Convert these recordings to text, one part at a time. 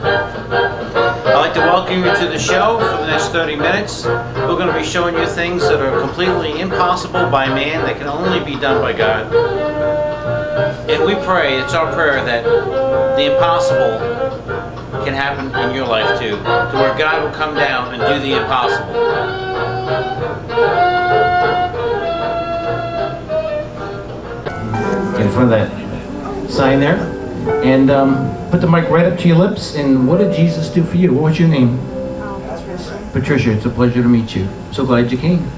I'd like to welcome you to the show for the next 30 minutes. We're going to be showing you things that are completely impossible by man that can only be done by God. And we pray, it's our prayer, that the impossible can happen in your life too, to where God will come down and do the impossible. In front of that sign there, and put the mic right up to your lips. And what did Jesus do for you? What was your name? Patricia. Patricia, it's a pleasure to meet you. So glad you came.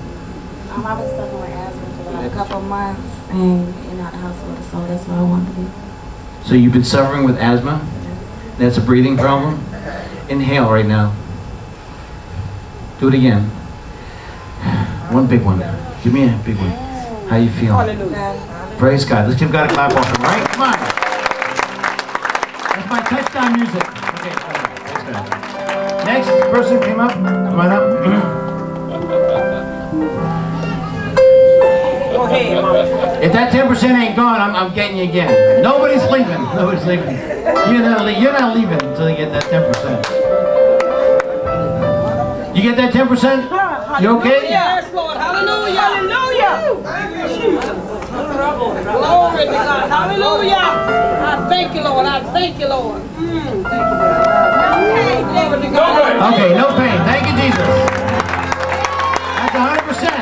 I was suffering with asthma for about a couple of months and in out the hospital, so that's what I wanted to do. So you've been suffering with asthma? That's a breathing problem? Inhale right now. Do it again. One big one. Give me a big one. How you feel? Hallelujah. Praise God. Let's give God a clap off him, right? Come on. That's my touchdown music. Okay, praise God. Next person came up. Come on up. Go ahead, Mama. If that 10% ain't gone, I'm getting you again. Nobody's leaving. Nobody's leaving. You're not leaving until you get that 10%. You get that 10%? You okay? Yes, Lord. Hallelujah. Hallelujah. Glory to God. Hallelujah. I thank you, Lord. I thank you, Lord. Okay, glory to God. Okay, no pain. Thank you, Jesus. That's 100%.